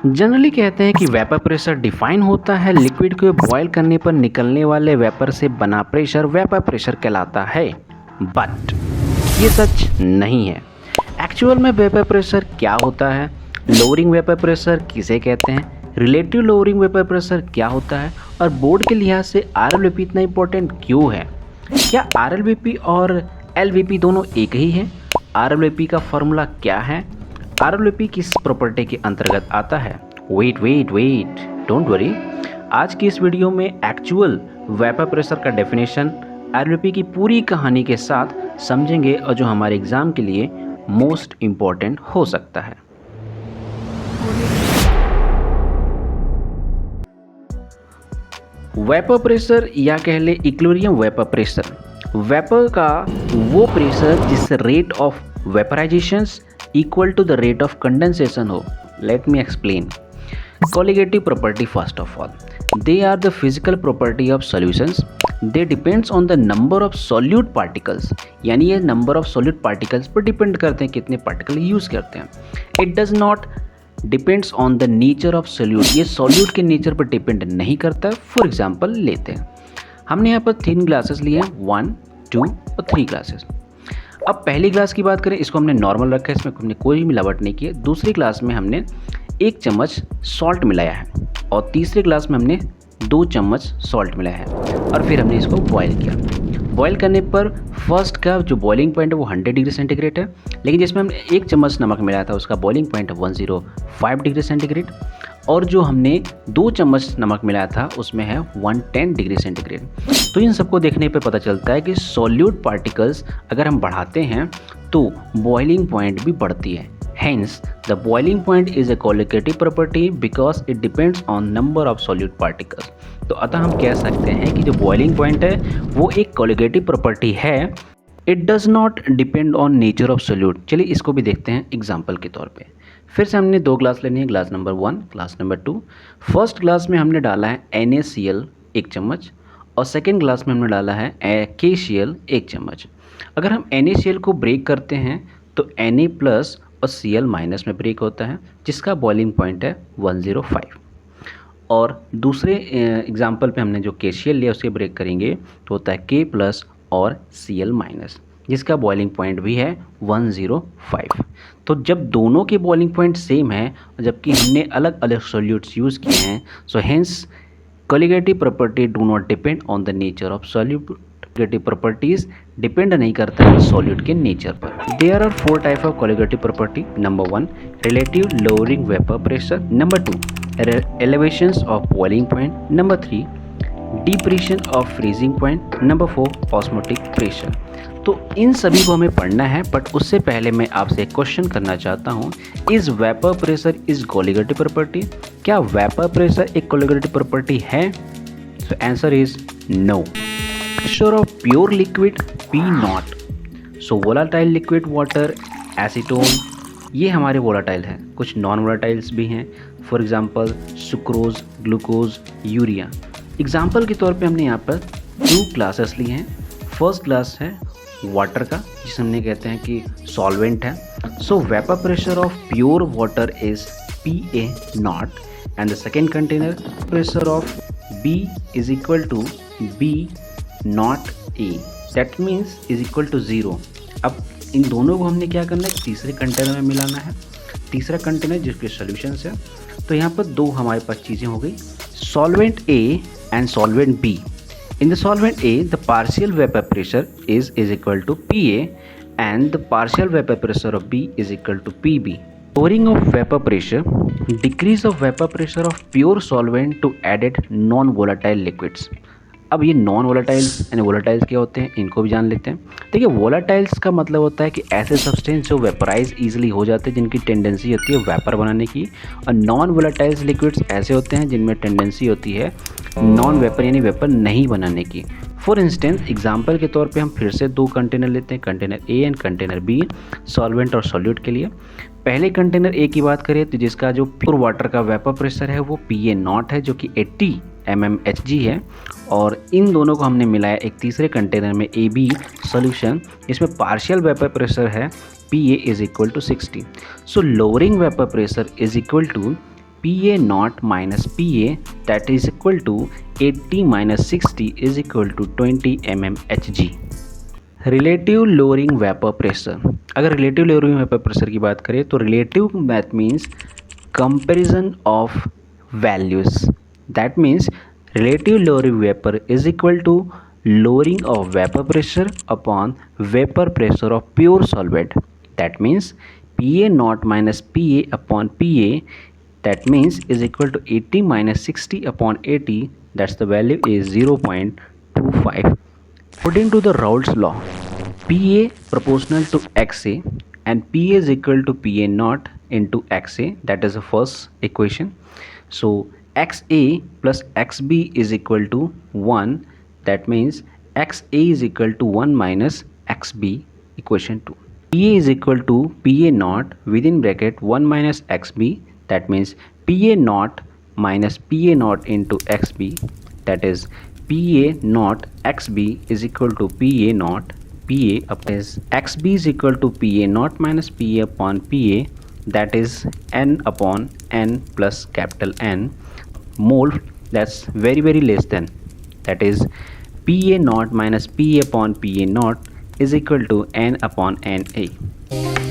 Generally कहते हैं कि वेपर प्रेशर डिफाइन होता है लिक्विड को बॉयल करने पर निकलने वाले वेपर से बना प्रेशर वेपर प्रेशर कहलाता है। बट ये सच नहीं है। एक्चुअल में वेपर प्रेशर क्या होता है, लोअरिंग वेपर प्रेशर किसे कहते हैं, रिलेटिव लोअरिंग वेपर प्रेशर क्या होता है, और बोर्ड के लिहाज से आरएलवीपी इतना इंपॉर्टेंट क्यों है। क्या आरएलवीपी और एलवीपी दोनों एक ही हैं? आरएलवीपी का फॉर्मूला क्या है? आरएलवीपी किस प्रॉपर्टी के अंतर्गत आता है? Wait don't worry. आज की इस वीडियो में एक्चुअल वेपर प्रेशर का डेफिनेशन आरएलवीपी की पूरी कहानी के साथ समझेंगे और जो हमारे एग्जाम के लिए मोस्ट इम्पॉर्टेंट हो सकता है। वेपर प्रेशर या कह ले इक्विलिब्रियम वेपर प्रेशर, वेपर का वो प्रेशर जिससे rate of vaporisations equal to the rate of condensation हो। Let me explain. Colligative property, first of all, they are the physical property of solutions. They depends on the number of solute particles, यानी ये number of solute particles पर depend करते हैं कितने particle use करते हैं। It does not depends on the nature of solute, ये solute के nature पर depend नहीं करता। For example लेते हैं, हमने यहाँ पर 3 ग्लासेस लिए हैं, 1, 2 और 3 ग्लासेस। अब पहली ग्लास की बात करें, इसको हमने नॉर्मल रखा है, इसमें हमने कोई मिलावट नहीं की है। दूसरी ग्लास में हमने 1 चम्मच सॉल्ट मिलाया है और तीसरे ग्लास में हमने 2 चम्मच सॉल्ट मिलाया है और फिर हमने इसको बॉयल किया। बॉयल करने पर फर्स्ट का जो बॉइलिंग पॉइंट है वो 100 डिग्री सेंटीग्रेड है, लेकिन जिसमें हमने 1 चम्मच नमक मिलाया था उसका बॉइलिंग पॉइंट 105 डिग्री सेंटीग्रेड, और जो हमने 2 चम्मच नमक मिलाया था उसमें है 110 डिग्री सेंटीग्रेड। तो इन सबको देखने पे पता चलता है कि सॉल्यूट पार्टिकल्स अगर हम बढ़ाते हैं तो बॉइलिंग पॉइंट भी बढ़ती है। Hence, the boiling point is a colligative property because it depends on number of solute particles. तो अतः हम कह सकते हैं कि जो boiling point है वो एक colligative property है। It does not depend on nature of solute। चलिए इसको भी देखते हैं एग्जाम्पल के तौर पे। फिर से हमने 2 ग्लास लेनी है, glass number 1, glass number 2। First glass में हमने डाला है NaCl 1 चम्मच और सेकेंड ग्लास में हमने डाला है KCl 1 चम्मच। अगर हम NaCl को ब्रेक करते हैं तो Na प्लस और Cl माइनस में ब्रेक होता है, जिसका बॉइलिंग पॉइंट है 105। और दूसरे एग्जाम्पल पे हमने जो KCl लिया उसके ब्रेक करेंगे तो होता है K प्लस और Cl माइनस, जिसका बॉइलिंग पॉइंट भी है 105। तो जब दोनों के बॉइलिंग पॉइंट सेम है जबकि हमने अलग अलग सॉल्यूट्स यूज़ किए हैं, so hence colligative property do not depend on the nature of solute। colligative properties depend नहीं करता है सॉल्यूट के नेचर पर। There are 4 type of colligative property। Number 1 relative lowering vapor pressure, number 2 elevations of boiling point, number 3 depression of freezing point, number 4 osmotic pressure। तो इन सभी को हमें पढ़ना है, बट उससे पहले मैं आपसे एक क्वेश्चन करना चाहता हूँ, is vapour pressure is colligative property? क्या वेपर प्रेशर एक colligative प्रॉपर्टी है? So answer is no. Pressure of pure liquid P naught. So volatile liquid water, acetone, ये हमारे वोलाटाइल हैं। कुछ नॉन वोलाटाइल्स भी हैं, for example sucrose, glucose, urea. Example के तौर पे हमने यहाँ पर 2 ग्लासेस लिए हैं। फर्स्ट ग्लास है वाटर का, जिसे हमने कहते हैं कि सॉल्वेंट है। So vapour pressure of pure water is PA naught, and the second container pressure of B is equal to B naught A, that means is equal to 0। अब इन दोनों को हमने क्या करना है, तीसरे कंटेनर में मिलाना है। तीसरा कंटेनर जिसके सॉल्यूशंस है, तो यहाँ पर 2 हमारे पास चीज़ें हो गई, solvent A and solvent B। In the solvent A, the partial vapor pressure is equal to PA and the partial vapor pressure of B is equal to PB. Lowering of vapor pressure, decrease of vapor pressure of pure solvent to added non-volatile liquids। अब ये non वोलाटाइल्स यानी वोलाटाइल्स क्या होते हैं, इनको भी जान लेते हैं। देखिए वोलाटाइल्स का मतलब होता है कि ऐसे सब्सटेंस जो वेपराइज ईजिली हो जाते हैं, जिनकी टेंडेंसी होती है वेपर बनाने की, और नॉन वोलाटाइल्स लिक्विड्स ऐसे होते हैं जिनमें टेंडेंसी होती है नॉन वेपर यानी वेपर नहीं बनाने की। फॉर इंस्टेंस एग्जांपल के तौर पे हम फिर से 2 कंटेनर लेते हैं, container A and container B, solvent और सॉल्यूट के लिए। पहले कंटेनर A की बात करें तो जिसका जो प्योर वाटर का वेपर प्रेशर है वो PA नॉट है, जो कि 80 mmHg है, और इन दोनों को हमने मिलाया एक तीसरे कंटेनर में AB सॉल्यूशन, इसमें पार्शियल वेपर प्रेशर है PA is equal to 60। So lowering vapour pressure is equal to PA naught minus PA, that is equal to 80 minus 60 is equal to 20 mmHg. Relative lowering vapour pressure, अगर relative lowering vapour pressure की बात करें तो relative that means comparison of values, that means relative lowering vapour is equal to lowering of vapor pressure upon vapor pressure of pure solvent, that means PA naught minus PA upon PA, that means is equal to 80 minus 60 upon 80, that's the value is 0.25. According to the Raoult's law, PA proportional to XA and PA is equal to PA naught into XA, that is the first equation. So XA plus XB is equal to 1, that means XA is equal to 1 minus XB, equation 2. PA is equal to PA naught within bracket 1 minus XB, that means PA naught minus PA naught into XB, that is PA naught XB is equal to PA naught PA upon is XB is equal to PA naught minus PA upon PA, that is N upon N plus capital N mole, that's very less than, that is PA naught minus PA upon PA naught is equal to N upon NA.